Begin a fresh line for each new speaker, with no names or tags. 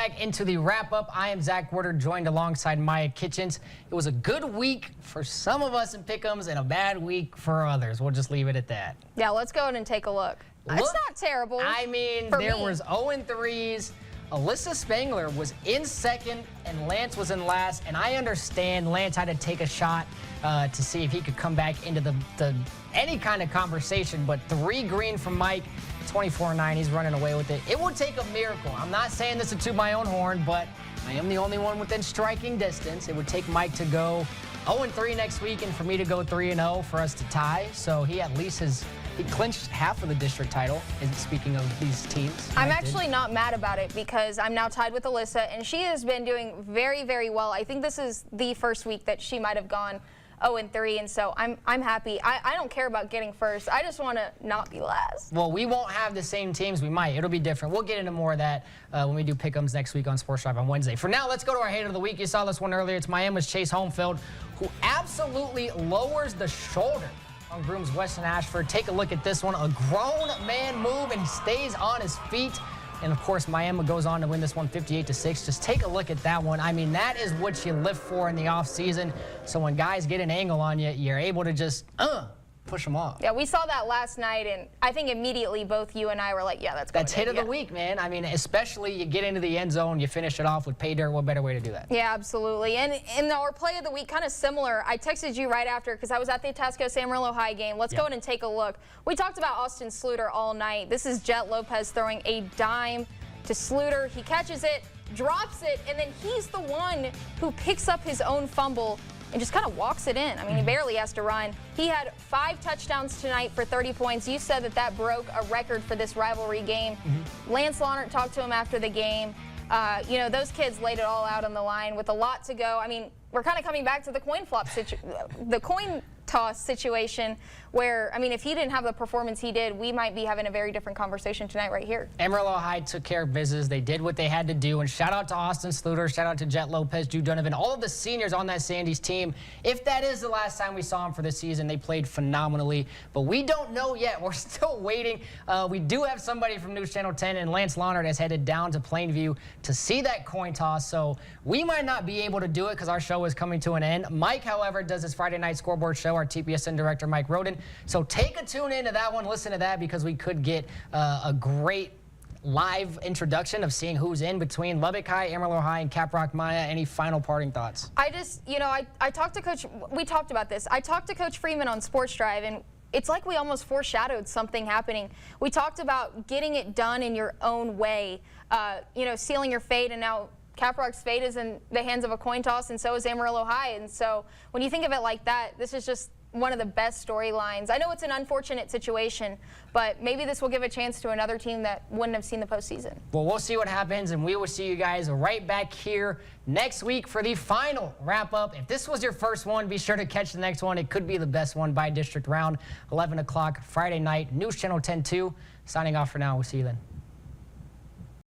Back into the wrap-up. I am Zach Werder, joined alongside Maya Kitchens. It was a good week for some of us in Pick'ems and a bad week for others. We'll just leave it at that.
Yeah, let's go ahead and take a look. It's not terrible.
I mean, there was 0-3s. Alyssa Spangler was in second and Lance was in last, and I understand Lance had to take a shot to see if he could come back into the any kind of conversation, but 3 green from Mike, 24-9, he's running away with it. It will take a miracle. I'm not saying this to toot my own horn, but I am the only one within striking distance. It would take Mike to go 0-3 next week and for me to go 3-0 for us to tie. So he at least he clinched half of the district title, speaking of these teams.
I'm actually not mad about it because I'm now tied with Alyssa, and she has been doing very, very well. I think this is the first week that she might have gone 0-3, and so I'm happy. I don't care about getting first. I just want to not be last.
Well, we won't have the same teams. We might. It'll be different. We'll get into more of that when we do Pick'ems next week on Sports Drive on Wednesday. For now, let's go to our Hater of the Week. You saw this one earlier. It's Miami's Chase Holmfeld, who absolutely lowers the shoulder on Groom's Weston Ashford. Take a look at this one. A grown man move, and he stays on his feet. And, of course, Miami goes on to win this one 58-6. Just take a look at that one. I mean, that is what you live for in the offseason. So when guys get an angle on you, you're able to just push them off.
Yeah, we saw that last night, and I think immediately both you and I were like, yeah, that's
hit of the week, man. I mean, especially you get into the end zone, you finish it off with pay dirt. What better way to do that?
Yeah, absolutely. And in our play of the week, kind of similar, I texted you right after because I was at the Itasca-San Amarillo High game. Let's go in and take a look. We talked about Austin Sluter all night. This is Jet Lopez throwing a dime to Sluter. He catches it, drops it, and then he's the one who picks up his own fumble and just kind of walks it in. I mean, he barely has to run. He had 5 touchdowns tonight for 30 points. You said that broke a record for this rivalry game. Lance Launert talked to him after the game. You know, those kids laid it all out on the line with a lot to go. I mean, we're kind of coming back to the coin toss situation where, I mean, if he didn't have the performance he did, we might be having a very different conversation tonight right here.
Amarillo High took care of business. They did what they had to do. And shout out to Austin Sluter, shout out to Jet Lopez, Drew Donovan, all of the seniors on that Sandys team. If that is the last time we saw them for this season, they played phenomenally. But we don't know yet. We're still waiting. We do have somebody from News Channel 10, and Lance Launert has headed down to Plainview to see that coin toss. So we might not be able to do it because our show is coming to an end. Mike, however, does his Friday night scoreboard show, our TPSN director, Mike Roden. So take a tune into that one, listen to that, because we could get a great live introduction of seeing who's in between Lubbock High, Amarillo High, and Caprock. Maya, any final parting thoughts?
I just, you know, I talked to Coach, we talked about this. I talked to Coach Freeman on Sports Drive, and it's like we almost foreshadowed something happening. We talked about getting it done in your own way, you know, sealing your fate, and now Caprock's fate is in the hands of a coin toss, and so is Amarillo High. And so when you think of it like that, this is just one of the best storylines. I know it's an unfortunate situation, but maybe this will give a chance to another team that wouldn't have seen the postseason.
Well, we'll see what happens, and we will see you guys right back here next week for the final wrap-up. If this was your first one, be sure to catch the next one. It could be the best one by district round, 11 o'clock Friday night, News Channel 10-2. Signing off for now. We'll see you then.